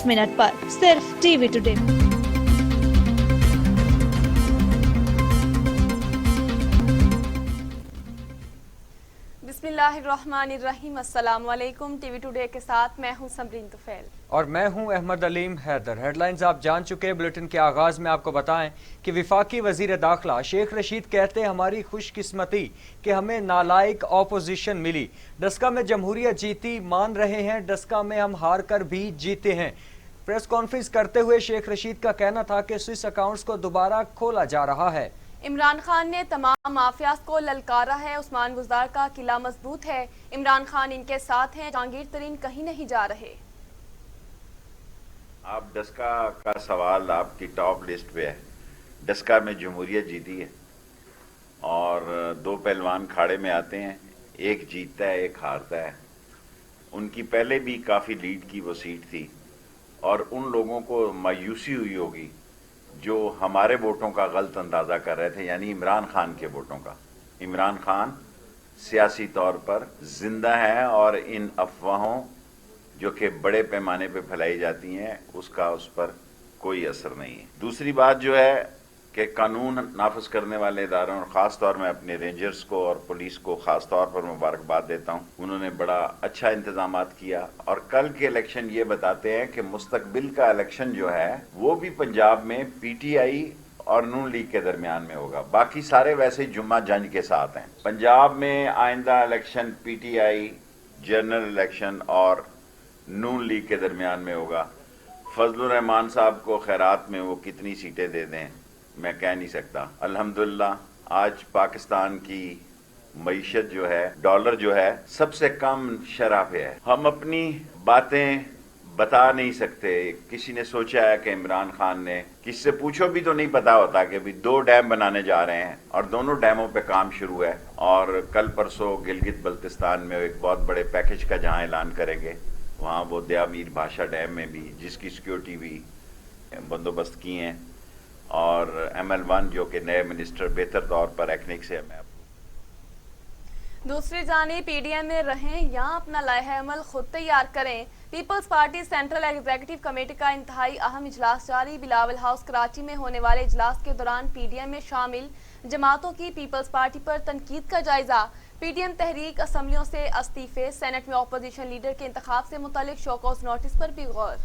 Minute पर सिर्फ TV today. बिस्मिल्लाहिर्रहमानिर्रहीम। अस्सलाम वालेकुम। टीवी टुडे के साथ मैं हूं समरीन तुफैल और मैं हूं अहमद अलीम हैदर। हेडलाइंस आप जान चुके हैं। बुलेटिन के आगाज में आपको बताएं कि वफाकी वजीर दाखिला शेख रशीद कहते हैं हमारी खुशकिस्मती कि हमें नालायक ऑपोजिशन मिली। डस्का में जमहूरियत जीती, मान रहे हैं डस्का में हम हार कर भी जीते हैं। प्रेस कॉन्फ्रेंस करते हुए शेख रशीद का कहना था कि स्विस अकाउंट्स को दोबारा खोला जा रहा है। इमरान खान ने तमाम माफियाज को ललकारा है। उस्मान गुजदार का किला मजबूत है। इमरान खान इनके साथ हैं। जहांगीर तरीन कहीं नहीं जा रहे। आप डस्का का सवाल आपकी टॉप लिस्ट पे है। डस्का में जमहूरियत जीती है और दो पहलवान खाड़े में आते हैं, एक जीतता है एक हारता है। उनकी पहले भी काफ़ी लीड की वो सीट थी और उन लोगों को मायूसी हुई होगी जो हमारे वोटों का गलत अंदाज़ा कर रहे थे, यानी इमरान खान के वोटों का। इमरान खान सियासी तौर पर जिंदा है और इन अफवाहों जो कि बड़े पैमाने पे फैलाई जाती हैं उसका उस पर कोई असर नहीं है। दूसरी बात जो है कि कानून नाफिज करने वाले इदारों और ख़ास तौर में अपने रेंजर्स को और पुलिस को ख़ास तौर पर मुबारकबाद देता हूँ। उन्होंने बड़ा अच्छा इंतजामात किया और कल के इलेक्शन ये बताते हैं कि मुस्तकबिल का इलेक्शन जो है वो भी पंजाब में पीटीआई और नून लीग के दरमियान में होगा। बाकी सारे वैसे जुम्मा जंज के साथ हैं। पंजाब में आइंदा इलेक्शन पीटीआई जनरल इलेक्शन और नून लीग के दरमियान में होगा। फजलुर रहमान साहब को खैरात में वो कितनी सीटें दे दें मैं कह नहीं सकता। अल्हम्दुलिल्लाह आज पाकिस्तान की मईशत जो है, डॉलर जो है सबसे कम शरह पे है। हम अपनी बातें बता नहीं सकते। किसी ने सोचा है कि इमरान खान ने, किससे पूछो भी तो नहीं पता होता कि अभी 2 डैम बनाने जा रहे हैं और दोनों डैमों पे काम शुरू है और कल परसों गिलगित बल्तिस्तान में एक बहुत बड़े पैकेज का जहां ऐलान करेंगे, वहाँ वो दयामीर भाषा डैम में भी जिसकी सिक्योरिटी भी बंदोबस्त की हैं और ML1 जो कि नए मिनिस्टर बेहतर तौर पर एक्निक से मैं दूसरी जानिब पीडीएम में रहें या अपना लाइहा अमल खुद तैयार करें। Peoples Party central executive committee का इंतहाई अहम इजलास जारी। बिलावल हाउस कराची में होने वाले इजलास के दौरान पीडीएम में शामिल जमातों की पीपल्स पार्टी पर तनकीद का जायजा। पीडीएम तहरीक असम्बलियों से इस्तीफे, सेनेट में अपोजिशन लीडर के इंतखाब से मुतालिक शोकॉज नोटिस पर भी गौर।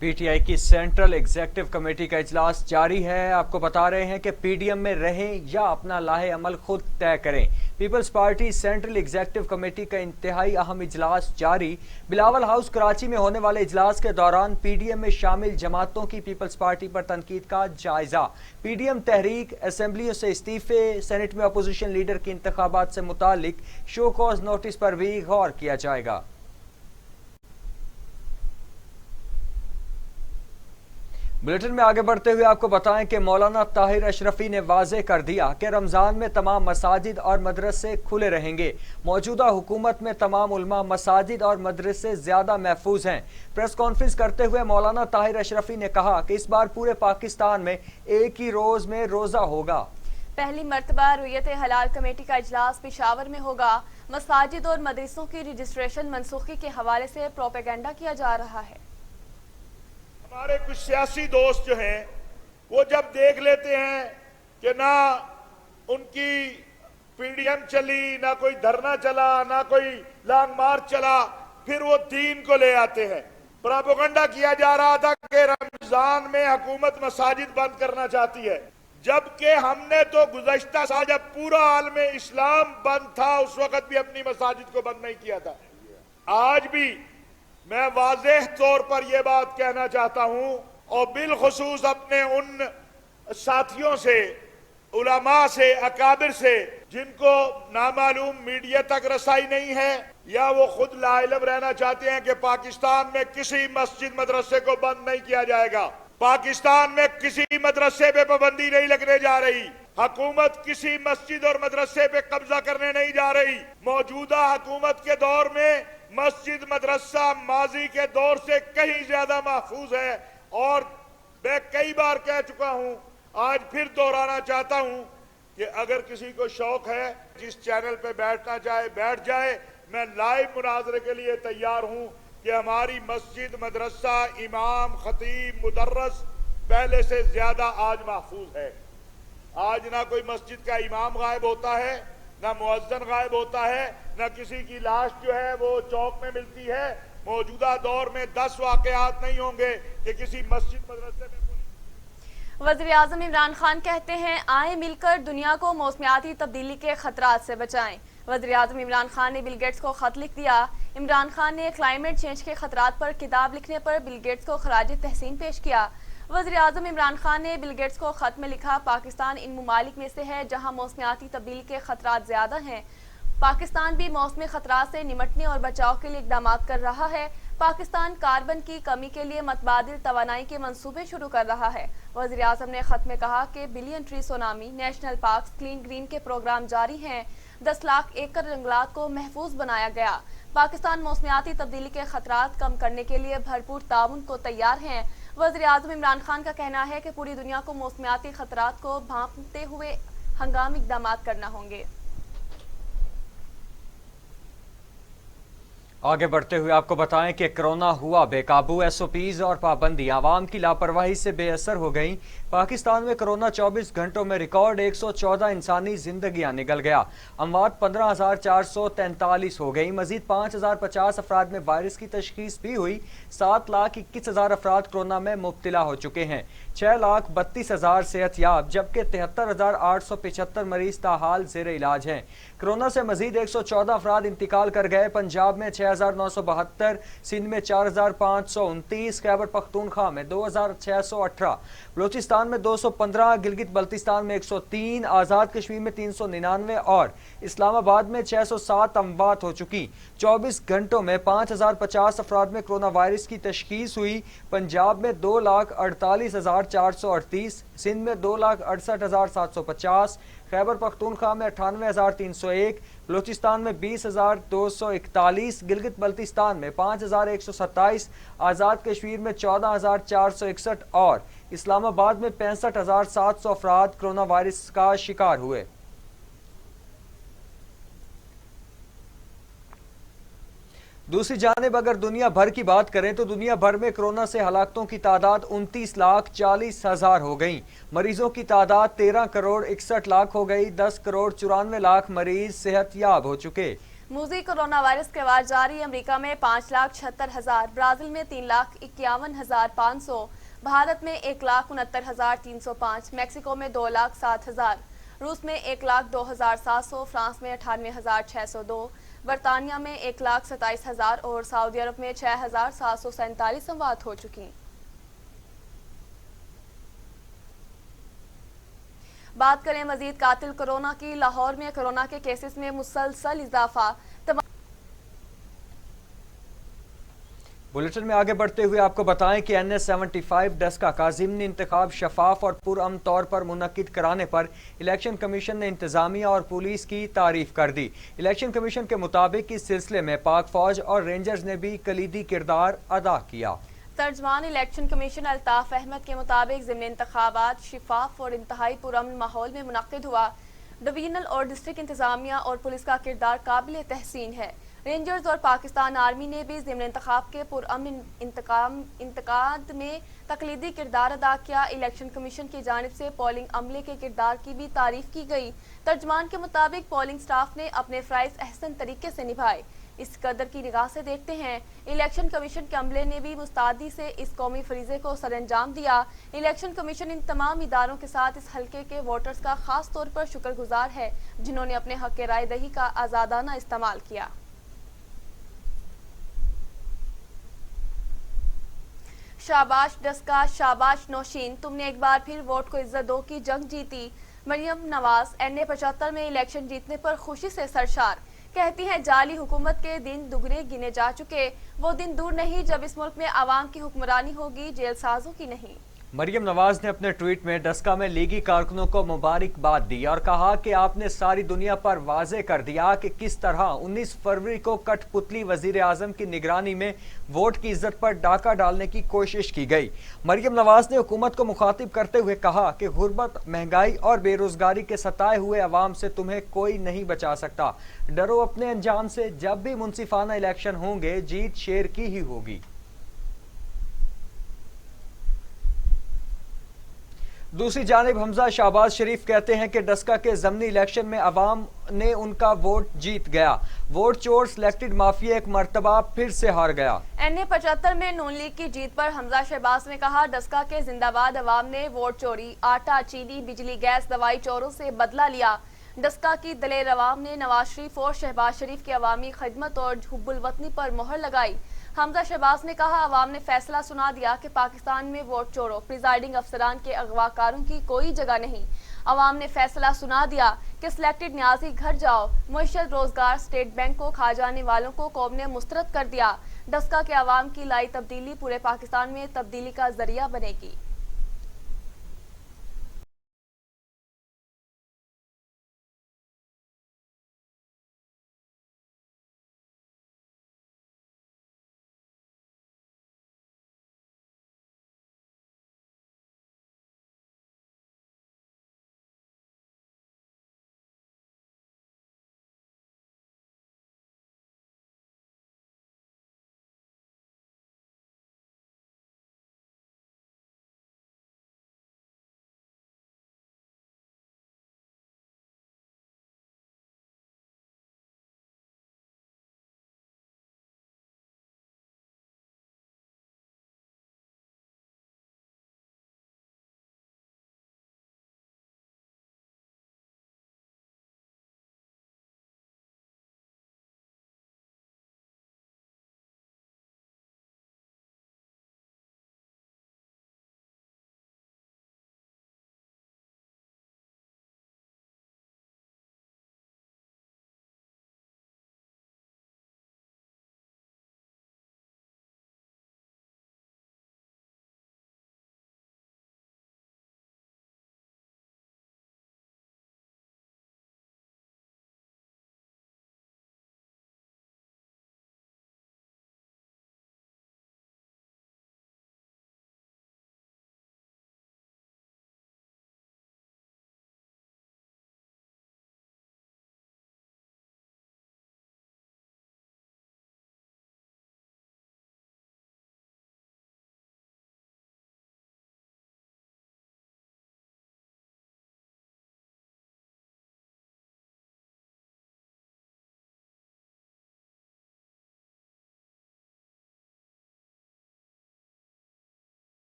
पीटीआई की सेंट्रल एग्जीक्यूटिव कमेटी का इजलास जारी है। आपको बता रहे हैं कि पीडीएम में रहें या अपना लाहे अमल खुद तय करें। Peoples Party central executive committee का इंतहाई अहम इजलास जारी। बिलावल हाउस कराची में होने वाले इजलास के दौरान पीडीएम में शामिल जमातों की पीपल्स पार्टी पर तनकीद का जायजा। पीडीएम तहरीक असम्बलियों से इस्तीफे, सेनेट में अपोजिशन लीडर के इंतखाबात से मुतालिक शो कॉज नोटिस पर भी गौर किया जाएगा। बुलेटिन में आगे बढ़ते हुए आपको बताएं कि मौलाना ताहिर अशरफी ने वाज़ेह कर दिया कि रमज़ान में तमाम मसाजिद और मदरसे खुले रहेंगे। मौजूदा हुकूमत में तमाम उलमा, मसाजिद और मदरसे ज़्यादा महफूज हैं। प्रेस कॉन्फ्रेंस करते हुए मौलाना ताहिर अशरफी ने कहा कि इस बार पूरे पाकिस्तान में एक ही रोज़ में रोज़ा होगा। पहली मर्तबा रुयत हलाल कमेटी का इजलास पेशावर में होगा। मसाजिद और मदरसों की रजिस्ट्रेशन मनसूखी के हवाले से प्रोपेगेंडा किया जा रहा है। हमारे कुछ सियासी दोस्त जो हैं वो जब देख लेते हैं कि ना उनकी पीडीएम चली, ना कोई धरना चला, ना कोई लॉन्ग मार्च चला, फिर वो दीन को ले आते हैं। प्रोपेगेंडा किया जा रहा था कि रमजान में हुकूमत मसाजिद बंद करना चाहती है, जबकि हमने तो गुज़श्ता साल जब पूरा आलम इस्लाम बंद था उस वक्त भी अपनी मसाजिद को बंद नहीं किया था। आज भी मैं वाज़ेह तौर पर यह बात कहना चाहता हूं और बिलखुसूस अपने उन साथियों से, उलमा से, अकाबिर से जिनको नामालूम मीडिया तक रसाई नहीं है या वो खुद लाइलम रहना चाहते हैं कि पाकिस्तान में किसी मस्जिद मदरसे को बंद नहीं किया जाएगा। पाकिस्तान में किसी मदरसे पे पाबंदी नहीं लगने जा रही। हुकूमत किसी मस्जिद और मदरसे पे कब्जा करने नहीं जा रही। मौजूदा हुकूमत के दौर में मस्जिद मदरसा माजी के दौर से कहीं ज्यादा महफूज है और मैं कई बार कह चुका हूं, आज फिर दोहराना चाहता हूं कि अगर किसी को शौक है जिस चैनल पे बैठना चाहे बैठ जाए। मैं लाइव मुनाजरे के लिए तैयार हूं कि हमारी मस्जिद मदरसा इमाम खतीब मुदर्रस पहले से ज्यादा आज महफूज है। आज ना कोई मस्जिद का इमाम गायब होता है, ना मुअज्जन गायब होता है, ना किसी की लाश जो है वो चौक में मिलती है। मौजूदा दौर में 10 वाकयात नहीं होंगे कि किसी मस्जिद मदरसे में। वज़ीर आज़म इमरान खान कहते हैं, आए मिलकर दुनिया को मौसमियाती तब्दीली के खतरात से बचाएं। वज़ीर आज़म इमरान खान ने बिल गेट्स को खत लिख दिया। इमरान खान ने क्लाइमेट चेंज के खतरात पर किताब लिखने पर बिल गेट्स को खराज तहसीन पेश किया। वज़ीर आज़म इमरान खान ने बिल गेट्स को खत में लिखा, पाकिस्तान इन ममालिक में से है जहाँ मौसमियाती तब्दीली के खतरात ज़्यादा हैं। पाकिस्तान भी मौसमी खतरात से निमटने और बचाव के लिए इक़दाम कर रहा है। पाकिस्तान कार्बन की कमी के लिए मतबादिल तवानाई के मंसूबे शुरू कर रहा है। वज़ीर आज़म ने खत में कहा कि billion tree tsunami, national parks, clean green के प्रोग्राम जारी हैं। 10 लाख एकड़ जंगलात को महफूज बनाया गया। पाकिस्तान मौसमियाती तब्दीली के खतरात कम करने के लिए भरपूर ताउन को तैयार हैं। वज़ीर आज़म इमरान खान का कहना है कि पूरी दुनिया को मौसमियाती खतरात को भांपते हुए हंगामी इक़दाम करना होंगे। आगे बढ़ते हुए आपको बताएं कि कोरोना हुआ बेकाबू, एसओपीज और पाबंदी आवाम की लापरवाही से बेअसर हो गई। पाकिस्तान में कोरोना 24 घंटों में रिकॉर्ड 114 इंसानी जिंदगियां निकल गया। अमवात 15,443 हो गई। मजीद 5,050 अफराद में वायरस की तशखीस भी हुई। 7,21,000 अफराद कोरोना में मुब्तला हो चुके हैं। 6,32,000 सेहतयाब, जबकि 73,875 मरीज ताहाल ज़ेर इलाज हैं। कोरोना से मजीद 114 अफराद इंतकाल कर गए। पंजाब में 6,972, सिंध में 4,529, खैबर पख्तूनख्वा में 2,618, बलूचिस्तान में 215, गिलगित बल्तिस्तान में 103, आज़ाद कश्मीर में 399 और इस्लामाबाद में 607 अमवात हो चुकी। 24 घंटों में 5,050 अफराद में कोरोना वायरस की तशखीस हुई। पंजाब में 2,48,438, सिंध में 2,68,750, खैबर पख्तूनख्वा में 98,301, बलूचिस्तान में 20,241, गिलगित बल्तिस्तान में 5,127, आज़ाद कश्मीर में 14,461 और इस्लामाबाद में 65,700 अफराद कोरोना वायरस का शिकार हुए। दूसरी जानिब अगर दुनिया भर की बात करें तो दुनिया भर में कोरोना से हलाकतों की तादाद 29,40,000 हो गई। मरीजों की तादाद 13,61,00,000 हो गई। 10,94,00,000 मरीज सेहतयाब हो चुके। मूजी कोरोना वायरस के वार जारी। अमेरिका में 5,76,000, ब्राजील में 3,51,500, भारत में 1,69,305, मैक्सिको में 2,07,000, रूस में 1,02,700, फ्रांस में 98,602, बरतानिया में 1,27,000 और सऊदी अरब में 6,747 अमवात हो चुकी। बात करें मजीद कातिल कोरोना की। लाहौर में कोरोना के केसेस में मुसलसल इजाफा। बुलेटिन में आगे बढ़ते हुए आपको बताएं कि NS-75 डस्का का ज़िमनी इंतखाब शफाफ और पुरअमन तौर पर मुनक्किद कराने पर इलेक्शन कमीशन ने इंतजामिया और पुलिस की तारीफ कर दी। इलेक्शन कमीशन के मुताबिक इस सिलसिले में पाक फौज और रेंजर्स ने भी कलीदी किरदार अदा किया। तर्जमान इलेक्शन कमीशन अल्ताफ अहमद के मुताबिक ज़िमनी इंतखाबात शिफाफ और इंतहाई पुरअमन माहौल में मुनक्किद हुआ। डिवीजनल और डिस्ट्रिक्ट इंतजामिया और पुलिस का किरदार काबिल तहसीन है। रेंजर्स और पाकिस्तान आर्मी ने भी ज़िमनी इंतखाब के पुरअमन इंतकाद में तकलीदी किरदार अदा किया। इलेक्शन कमीशन की जानिब से पोलिंग अमले के किरदार की भी तारीफ की गई। तर्जमान के मुताबिक पोलिंग स्टाफ ने अपने फ़राइज़ अहसन तरीके से निभाए। इस कदर की निगाह से देखते हैं, इलेक्शन कमीशन के अमले ने भी मुस्तैदी से इस कौमी फरीज़े को सरअंजाम दिया। इलेक्शन कमीशन इन तमाम इदारों के साथ इस हल्के के वोटर्स का खास तौर पर शुक्रगुजार है जिन्होंने अपने हक़ राय दही का आज़ादाना इस्तेमाल किया। शाबाश डस्का, शाबाश नौशीन, तुमने एक बार फिर वोट को इज्जत दो की जंग जीती। मरियम नवाज NA-75 में इलेक्शन जीतने पर खुशी से सरशार, कहती हैं जाली हुकूमत के दिन दुगने गिने जा चुके। वो दिन दूर नहीं जब इस मुल्क में आवाम की हुक्मरानी होगी, जेल साजों की नहीं। مریم نواز نے اپنے ٹویٹ میں ڈسکا میں لیگی کارکنوں کو مبارکباد دی اور کہا کہ آپ نے ساری دنیا پر واضح کر دیا کہ کس طرح 19 فروری کو کٹ پتلی وزیر اعظم کی نگرانی میں ووٹ کی عزت پر ڈاکہ ڈالنے کی کوشش کی گئی۔ مریم نواز نے حکومت کو مخاطب کرتے ہوئے کہا کہ غربت، مہنگائی اور بے روزگاری کے ستائے ہوئے عوام سے تمہیں کوئی نہیں بچا سکتا۔ ڈرو اپنے انجام سے، جب بھی منصفانہ الیکشن ہوں گے جیت شیر کی ہی ہوگی۔ دوسری جانب حمزہ شہباز شریف کہتے ہیں کہ ڈسکا کے ضمنی الیکشن میں عوام نے ان کا ووٹ جیت گیا۔ ووٹ چور سلیکٹڈ مافیا ایک مرتبہ پھر سے ہار گیا۔ این اے 75 میں نون لیگ کی جیت پر حمزہ شہباز نے کہا ڈسکا کے زندہ باد عوام نے ووٹ چوری، آٹا، چینی، بجلی، گیس، دوائی چوروں سے بدلہ لیا۔ ڈسکا کی دلیر عوام نے نواز شریف اور شہباز شریف کی عوامی خدمت اور حب الوطنی پر مہر لگائی۔ حمزہ شہباز نے کہا عوام نے فیصلہ سنا دیا کہ پاکستان میں ووٹ چوروں، پریزائڈنگ افسران کے اغوا کاروں کی کوئی جگہ نہیں۔ عوام نے فیصلہ سنا دیا کہ سلیکٹڈ نیازی گھر جاؤ، معیشت، روزگار، اسٹیٹ بینک کو کھا جانے والوں کو قوم نے مسترد کر دیا۔ ڈسکا کے عوام کی لائی تبدیلی پورے پاکستان میں تبدیلی کا ذریعہ بنے گی۔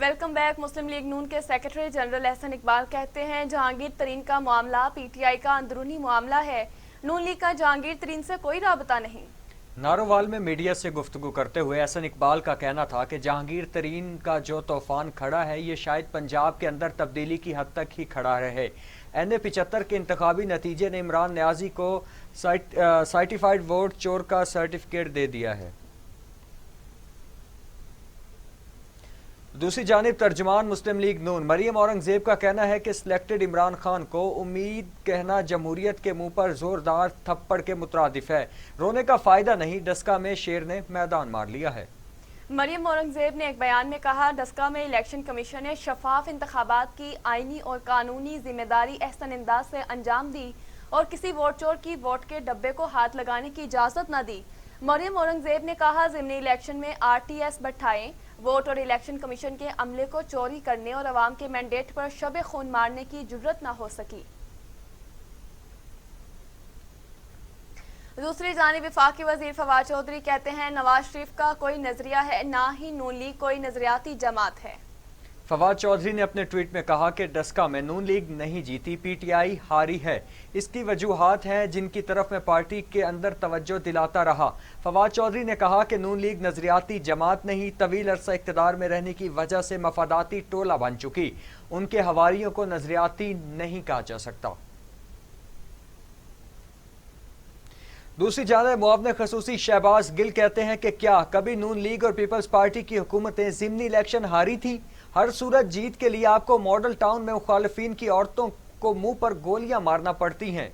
Welcome back. Muslim League Noon के सेक्रेटरी जनरल एहसन इकबाल कहते हैं जहांगीर तरीन का मामला पीटीआई का अंदरूनी मामला है। नून लीग का जहांगीर तरीन से कोई राबता नहीं। नारोवाल में मीडिया से गुफ्तगू करते हुए एहसन इकबाल का कहना था कि जहांगीर तरीन का जो तूफान खड़ा है ये शायद पंजाब के अंदर तब्दीली की हद तक ही खड़ा रहे। NA-75 के इंतखाबी नतीजे ने इमरान न्याजी को सर्टिफाइड वोट चोर का सर्टिफिकेट दे दिया है। दूसरी जानिब तर्जुमान मुस्लिम लीग नून मरियम औरंगजेब का कहना है कि सिलेक्टेड इमरान खान को उम्मीद कहना जमहूरियत के मुंह पर जोरदार थप्पड़ के मुतरादिफ है। रोने का फायदा नहीं, डस्का में शेर ने मैदान मार लिया है। मरियम औरंगजेब ने एक बयान में कहा, डस्का में इलेक्शन कमीशन ने शफाफ इंतखाबात की आईनी और कानूनी जिम्मेदारी एहसन अंदाज से अंजाम दी और किसी वोट चोर की वोट के डब्बे को हाथ लगाने की इजाजत न दी। मरियम औरंगजेब ने कहा, ज़िमनी इलेक्शन में RTS बैठाएं, वोट और इलेक्शन कमीशन के अमले को चोरी करने और अवाम के मैंडेट पर शब खून मारने की जुर्रत न हो सकी। दूसरी जानिब वफाकी वजीर फवाद चौधरी कहते हैं नवाज शरीफ का कोई नजरिया है, ना ही नून लीग कोई नजरियाती जमात है। फवाद चौधरी ने अपने ट्वीट में कहा कि डस्का में नून लीग नहीं जीती, PTI हारी है। इसकी वजूहात हैं जिनकी तरफ मैं पार्टी के अंदर तवज्जो दिलाता रहा। फवाद चौधरी ने कहा कि नून लीग नजरियाती जमात नहीं, तवील अरसा इक़्तिदार में रहने की वजह से मफादाती टोला बन चुकी। उनके हवारियों को नजरियाती नहीं कहा जा सकता। दूसरी जानब मुआवने खसूसी शहबाज गिल कहते हैं कि क्या कभी नून लीग और पीपल्स पार्टी की हुकूमतें ज़िमनी इलेक्शन हारी थी? हर सूरत जीत के लिए आपको मॉडल टाउन में मुखालिफिन की औरतों को मुंह पर गोलियां मारना पड़ती हैं।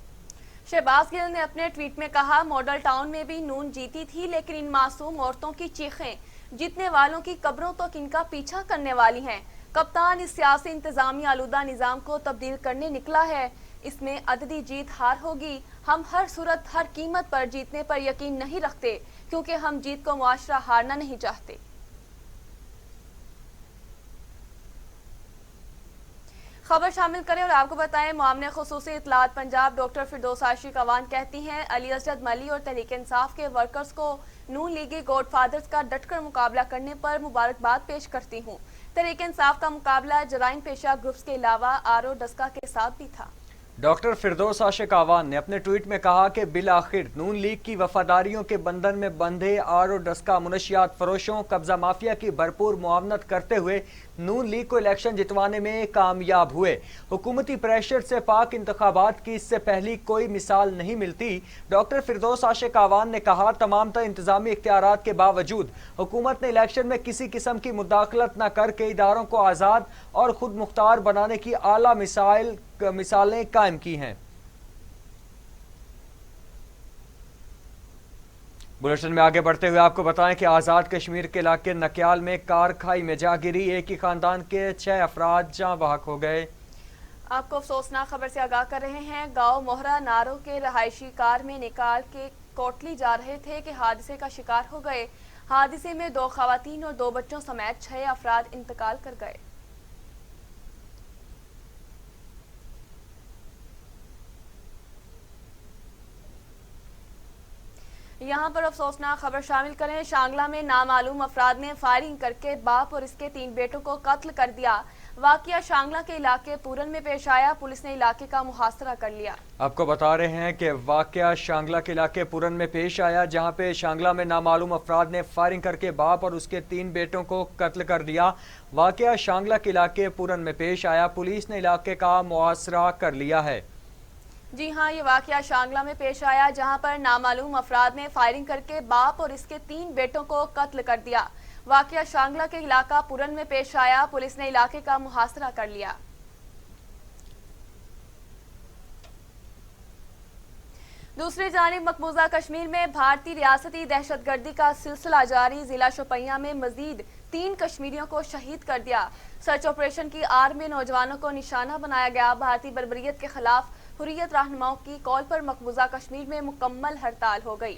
शहबाज गिल ने अपने ट्वीट में कहा, मॉडल टाउन में भी नून जीती थी, लेकिन इन मासूम औरतों की चीखें जीतने वालों की कब्रों तक इनका पीछा करने वाली हैं। कप्तान इस सियासी इंतजामी आलूदा निजाम को तब्दील करने निकला है। इसमें अददी जीत हार होगी। हम हर सूरत हर कीमत पर जीतने पर यकीन नहीं रखते, क्योंकि हम जीत को मुआशरा हारना नहीं चाहते। खबर शामिल करें और आपको बताएं, मामले खुसूसी इतलात पंजाब डॉक्टर फिरदौस आशिक अवान कहती हैं, अली असद मली और तहरीक इंसाफ के वर्कर्स को नून लीगी गॉडफादर्स का डटकर मुकाबला करने पर मुबारकबाद पेश करती हूँ। तहरीक इंसाफ का मुकाबला जराइम पेशा ग्रुप्स के अलावा आरो डस्का के साथ भी था। डॉक्टर फिरदौस आशिक आवान ने अपने ट्वीट में कहा कि बिलाखिर नून लीग की वफादारियों के बंधन में बंधे आर और डस्का मुनशियात फरोशों कब्जा माफिया की भरपूर मुआवनत करते हुए नून लीग को इलेक्शन जितवाने में कामयाब हुए। हुकूमती प्रेशर से पाक इंतखाबात की इससे पहली कोई मिसाल नहीं मिलती। डॉक्टर फिरदौस आशिक आवान ने कहा, तमाम तर इंतजामी इख्तियारात के बावजूद हुकूमत ने इलेक्शन में किसी किस्म की मुदाखलत न करके इदारों को आज़ाद और खुद मुख्तार बनाने की आला मिसालें कायम की हैं। बुलेटिन में आगे बढ़ते हुए आपको बताएं कि आज़ाद कश्मीर के इलाके नक्याल में कार खाई में जा गिरी, एक ही खानदान के 6 अफराद जाँ बहक हो गए। आपको अफसोसनाक खबर से आगाह कर रहे हैं, गांव मोहरा नारो के रहायशी कार में निकाल के कोटली जा रहे थे कि हादसे का शिकार हो गए। हादसे में 2 खवातीन और 2 बच्चों समेत 6 अफराद इंतकाल कर गए। यहाँ पर अफसोसनाक खबर शामिल करें, शांगला में नामालूम अफराद ने फायरिंग करके बाप और इसके 3 बेटों को कत्ल कर दिया। वाकया शांगला के इलाके पूरन में पेश आया, पुलिस ने इलाके का मुहासरा कर लिया। आपको बता रहे हैं कि वाकया शांगला के इलाके पूरन में पेश आया, जहाँ पे शांगला में नामालूम अफराद ने फायरिंग करके बाप और उसके 3 बेटों को कत्ल कर दिया। वाकया शांगला के इलाके पूरन में पेश आया, पुलिस ने इलाके का मुहासरा कर लिया है। जी हाँ, ये वाकया शांगला में पेश आया, जहां पर नामालूम अफराद ने फायरिंग करके बाप और इसके 3 बेटों को कत्ल कर दिया। वाकया शांगला के इलाका पूरन में पेश आया, पुलिस ने इलाके का मुहासरा कर लिया। दूसरी जानिब मकबूजा कश्मीर में भारतीय रियासती दहशतगर्दी का सिलसिला जारी, जिला शोपियां में मजीद 3 कश्मीरियों को शहीद कर दिया। सर्च ऑपरेशन की आड़ में नौजवानों को निशाना बनाया गया। भारतीय बर्बरियत के खिलाफ हुर्रियत रहनुमाओं की कॉल पर मकबूजा कश्मीर में मुकम्मल हड़ताल हो गई।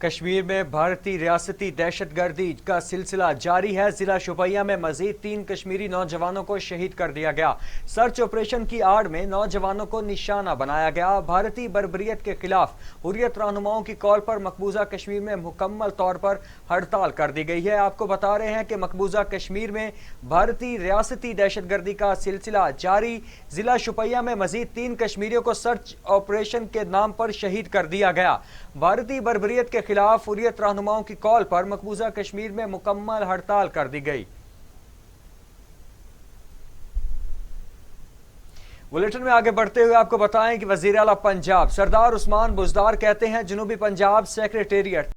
کشمیر میں بھارتی ریاستی دہشت گردی کا سلسلہ جاری ہے۔ ضلع شوپیاں میں مزید 3 کشمیری نوجوانوں کو شہید کر دیا گیا۔ سرچ آپریشن کی آڑ میں نوجوانوں کو نشانہ بنایا گیا۔ بھارتی بربریت کے خلاف حریت رہنماؤں کی کال پر مقبوضہ کشمیر میں مکمل طور پر ہڑتال کر دی گئی ہے۔ آپ کو بتا رہے ہیں کہ مقبوضہ کشمیر میں بھارتی ریاستی دہشت گردی کا سلسلہ جاری۔ ضلع شوپیاں میں مزید 3 کشمیریوں کو سرچ آپریشن کے نام پر شہید کر دیا گیا۔ بھارتی بربریت کے خلاف حریت رہنماؤں کی کال پر مقبوضہ کشمیر میں مکمل ہڑتال کر دی گئی۔ بلیٹن میں آگے بڑھتے ہوئے آپ کو بتائیں کہ وزیر اعلیٰ پنجاب سردار عثمان بزدار کہتے ہیں جنوبی پنجاب سیکریٹریٹ